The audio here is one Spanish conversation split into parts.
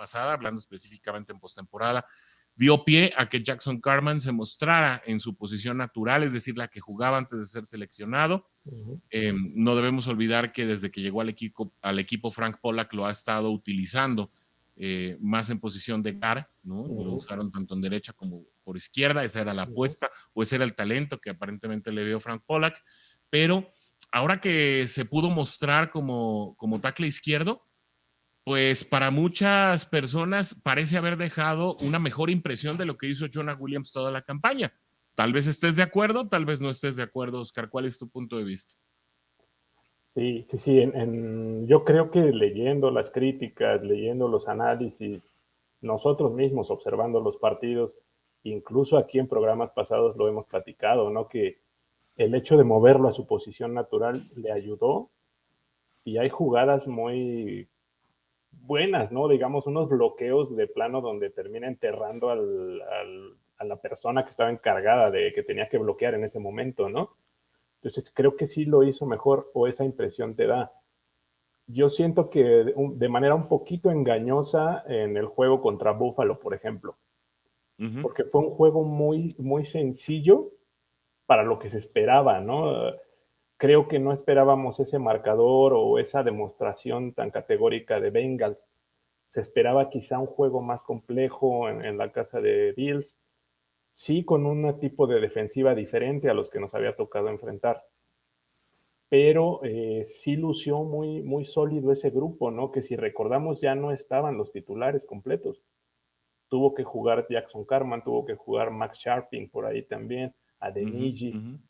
pasada, hablando específicamente en postemporada, dio pie a que Jackson Carman se mostrara en su posición natural, es decir, la que jugaba antes de ser seleccionado. No debemos olvidar que desde que llegó al equipo Frank Pollack lo ha estado utilizando más en posición de guard, ¿no? Lo usaron tanto en derecha como por izquierda, esa era la apuesta, o ese era el talento que aparentemente le vio Frank Pollack, pero ahora que se pudo mostrar como tackle izquierdo, pues para muchas personas parece haber dejado una mejor impresión de lo que hizo Jonah Williams toda la campaña. Tal vez estés de acuerdo, tal vez no estés de acuerdo, Oscar. ¿Cuál es tu punto de vista? Sí. Yo creo que leyendo las críticas, leyendo los análisis, nosotros mismos observando los partidos, incluso aquí en programas pasados lo hemos platicado, ¿no? Que el hecho de moverlo a su posición natural le ayudó y hay jugadas muy buenas, ¿no? Digamos, unos bloqueos de plano donde termina enterrando a la persona que estaba encargada de que tenía que bloquear en ese momento, ¿no? Entonces creo que sí lo hizo mejor o esa impresión te da. Yo siento que de manera un poquito engañosa en el juego contra Buffalo, por ejemplo, porque fue un juego muy, muy sencillo para lo que se esperaba, ¿no? Creo que no esperábamos ese marcador o esa demostración tan categórica de Bengals. Se esperaba quizá un juego más complejo en la casa de Bills, sí con un tipo de defensiva diferente a los que nos había tocado enfrentar. Pero sí lució muy, muy sólido ese grupo, ¿no? Que si recordamos ya no estaban los titulares completos. Tuvo que jugar Jackson Carman, tuvo que jugar Max Sharping por ahí también, Adeniji.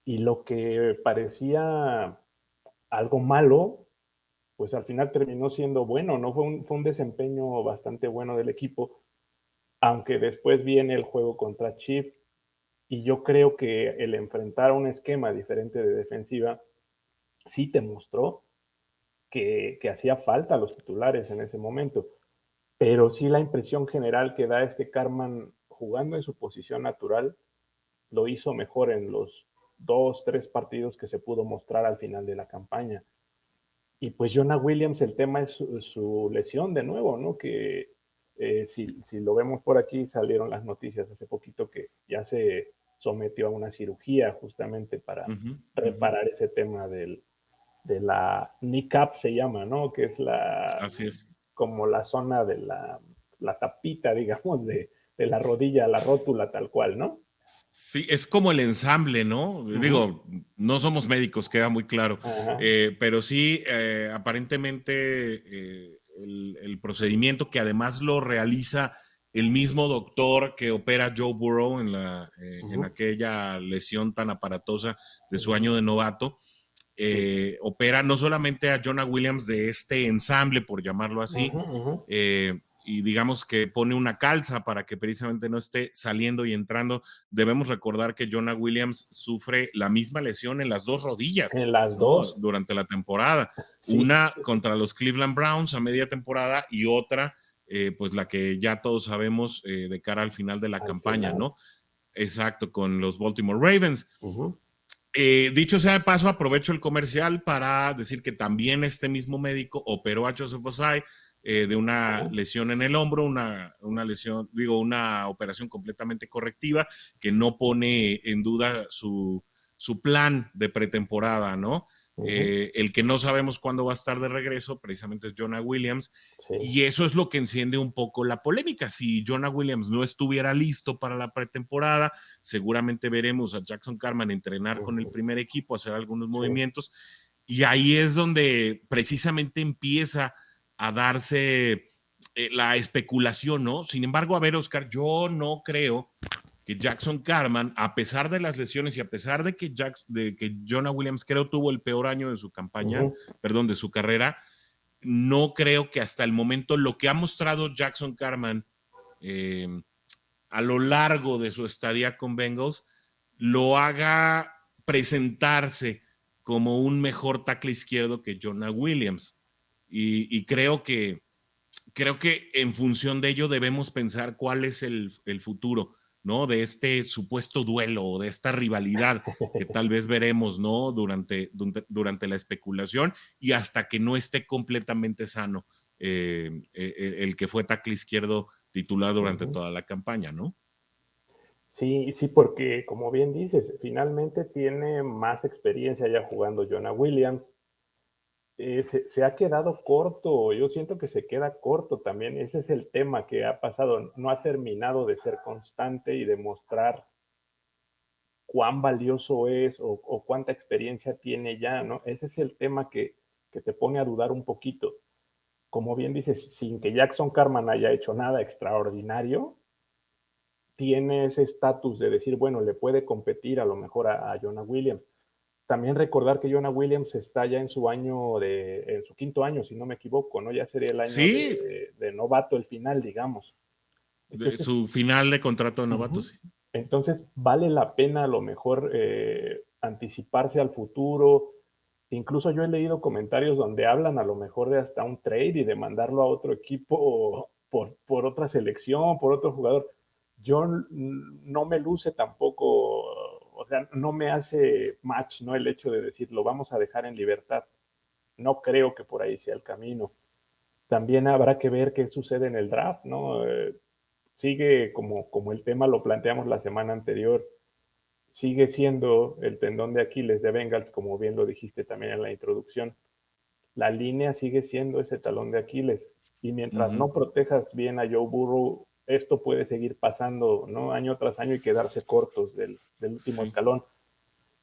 Y lo que parecía algo malo, pues al final terminó siendo bueno, ¿no? Fue un desempeño bastante bueno del equipo, aunque después viene el juego contra Chiefs y yo creo que el enfrentar un esquema diferente de defensiva sí te mostró que hacía falta los titulares en ese momento, pero sí la impresión general que da es que Carman jugando en su posición natural lo hizo mejor en los 2, 3 partidos que se pudo mostrar al final de la campaña. Y pues Jonah Williams, el tema es su lesión de nuevo, ¿no? Que si lo vemos por aquí, salieron las noticias hace poquito que ya se sometió a una cirugía justamente para reparar ese tema de la kneecap, se llama, ¿no? Que es Así es. como la zona de la tapita, digamos, de la rodilla, la rótula tal cual, ¿no? Sí, es como el ensamble, ¿no? Digo, no somos médicos, queda muy claro, pero sí, aparentemente el procedimiento que además lo realiza el mismo doctor que opera a Joe Burrow en aquella lesión tan aparatosa de su año de novato, opera no solamente a Jonah Williams de este ensamble, por llamarlo así, y digamos que pone una calza para que precisamente no esté saliendo y entrando. Debemos recordar que Jonah Williams sufre la misma lesión en las dos rodillas, en las ¿no? dos Durante la temporada. Sí. Una contra los Cleveland Browns a media temporada y otra, pues la que ya todos sabemos de cara al final de la campaña, final. ¿no? Exacto, con los Baltimore Ravens. Dicho sea de paso, aprovecho el comercial para decir que también este mismo médico operó a Joseph Ossai de una lesión en el hombro, una lesión, digo, una operación completamente correctiva que no pone en duda su plan de pretemporada, ¿no? El que no sabemos cuándo va a estar de regreso precisamente es Jonah Williams, y eso es lo que enciende un poco la polémica. Si Jonah Williams no estuviera listo para la pretemporada, seguramente veremos a Jackson Carman entrenar con el primer equipo, hacer algunos movimientos, y ahí es donde precisamente empieza a darse la especulación, ¿no? Sin embargo, a ver, Oscar, yo no creo que Jackson Carman, a pesar de las lesiones y a pesar de que Jonah Williams creo tuvo el peor año de su campaña, perdón, de su carrera, no creo que hasta el momento lo que ha mostrado Jackson Carman a lo largo de su estadía con Bengals lo haga presentarse como un mejor tackle izquierdo que Jonah Williams. Y creo que en función de ello debemos pensar cuál es el futuro, ¿no? De este supuesto duelo, de esta rivalidad que tal vez veremos, ¿no? Durante la especulación y hasta que no esté completamente sano el que fue tackle izquierdo titular durante toda la campaña, ¿no? Sí, sí, porque como bien dices, finalmente tiene más experiencia ya jugando Jonah Williams. Se ha quedado corto, yo siento que se queda corto también, ese es el tema que ha pasado, no ha terminado de ser constante y demostrar cuán valioso es o cuánta experiencia tiene ya, ¿no? Ese es el tema que te pone a dudar un poquito. Como bien dices, sin que Jackson Carman haya hecho nada extraordinario, tiene ese estatus de decir, bueno, le puede competir a lo mejor a Jonah Williams. También recordar que Jonah Williams está ya en su año en su quinto año, si no me equivoco, ¿no? Ya sería el año Sí, de novato, el final, digamos. de Entonces, su final de contrato de novato, uh-huh. sí. Entonces vale la pena a lo mejor anticiparse al futuro. Incluso yo he leído comentarios donde hablan a lo mejor de hasta un trade y de mandarlo a otro equipo por otra selección, por otro jugador. Yo no me luce tampoco, o sea, no me hace match, ¿no? El hecho de decir, lo vamos a dejar en libertad. No creo que por ahí sea el camino. También habrá que ver qué sucede en el draft, ¿no? Sigue como el tema lo planteamos la semana anterior, sigue siendo el tendón de Aquiles de Bengals, como bien lo dijiste también en la introducción. La línea sigue siendo ese talón de Aquiles. Y mientras Uh-huh. no protejas bien a Joe Burrow, esto puede seguir pasando, ¿no? Año tras año y quedarse cortos del último Sí. escalón.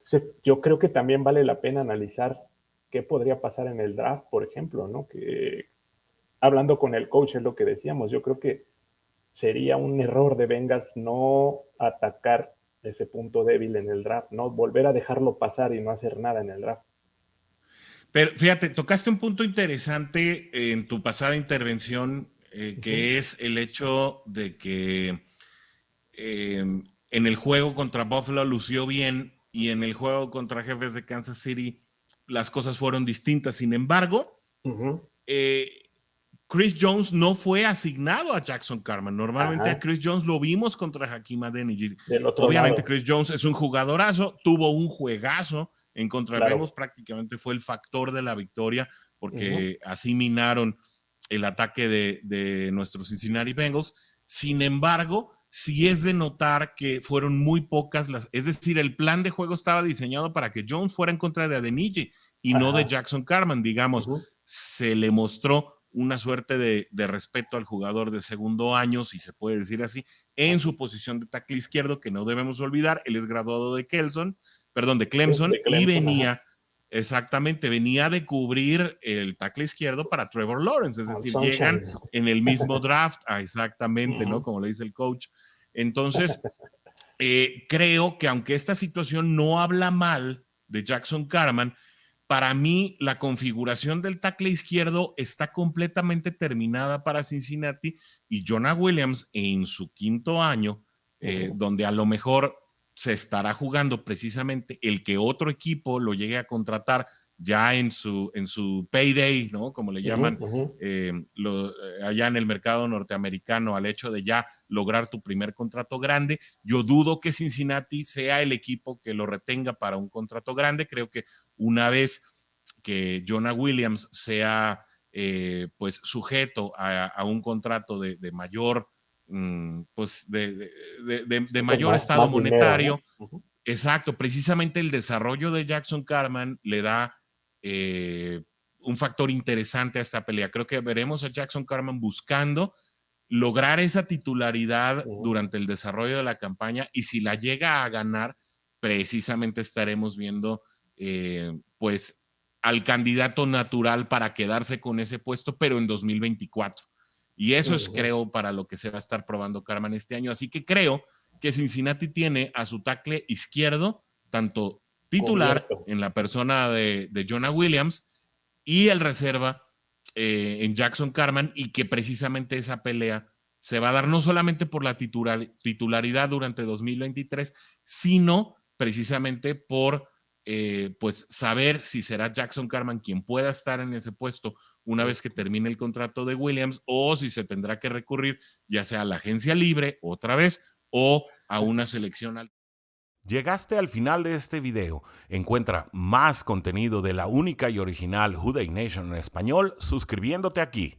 Entonces, yo creo que también vale la pena analizar qué podría pasar en el draft, por ejemplo, ¿no? Que hablando con el coach es lo que decíamos. Yo creo que sería un error de Bengals no atacar ese punto débil en el draft, no volver a dejarlo pasar y no hacer nada en el draft. Pero fíjate, tocaste un punto interesante en tu pasada intervención, Uh-huh. que es el hecho de que en el juego contra Buffalo lució bien y en el juego contra Jefes de Kansas City las cosas fueron distintas. Sin embargo, Uh-huh. eh, Chris Jones no fue asignado a Jackson Carman. Normalmente a Ajá. Chris Jones lo vimos contra Hakeem Adeniji. Del otro Obviamente lado, Chris Jones es un jugadorazo, tuvo un juegazo en contra de Bengals, claro. prácticamente fue el factor de la victoria Uh-huh. porque así minaron el ataque de nuestros Cincinnati Bengals. Sin embargo, sí es de notar que fueron muy pocas es decir, el plan de juego estaba diseñado para que Jones fuera en contra de Adeniji y no de Ajá. Jackson Carman, digamos. Uh-huh. Se le mostró una suerte de respeto al jugador de segundo año, si se puede decir así, en su posición de tackle izquierdo, que no debemos olvidar, él es graduado de Clemson, De y Clemson, ajá. venía de cubrir el tackle izquierdo para Trevor Lawrence, es Al decir, llegan Sunshine. en el mismo draft, exactamente, ¿no? Uh-huh. Como le dice el coach. Entonces, creo que aunque esta situación no habla mal de Jackson Carman, para mí la configuración del tackle izquierdo está completamente terminada para Cincinnati y Jonah Williams en su quinto año, Uh-huh. donde a lo mejor se estará jugando precisamente el que otro equipo lo llegue a contratar ya en su payday, ¿no? Como le Uh-huh. llaman Uh-huh. allá en el mercado norteamericano, al hecho de ya lograr tu primer contrato grande. Yo dudo que Cincinnati sea el equipo que lo retenga para un contrato grande. Creo que una vez que Jonah Williams sea pues sujeto a un contrato de mayor pues de Sí, con mayor estado más dinero, monetario. ¿no? Uh-huh. Exacto, precisamente el desarrollo de Jackson Carman le da eh, un factor interesante a esta pelea. Creo que veremos a Jackson Carman buscando lograr esa titularidad Uh-huh. durante el desarrollo de la campaña y si la llega a ganar, precisamente estaremos viendo pues al candidato natural para quedarse con ese puesto, pero en 2024. Y eso es, Uh-huh. creo, para lo que se va a estar probando Carman este año. Así que creo que Cincinnati tiene a su tackle izquierdo, tanto titular Cubierto. en la persona de Jonah Williams y el reserva en Jackson Carman, y que precisamente esa pelea se va a dar no solamente por la titularidad durante 2023, sino precisamente por pues saber si será Jackson Carman quien pueda estar en ese puesto una vez que termine el contrato de Williams, o si se tendrá que recurrir ya sea a la agencia libre otra vez o a una selección alta. Llegaste al final de este video. Encuentra más contenido de la única y original Who Dat Nation en español suscribiéndote aquí.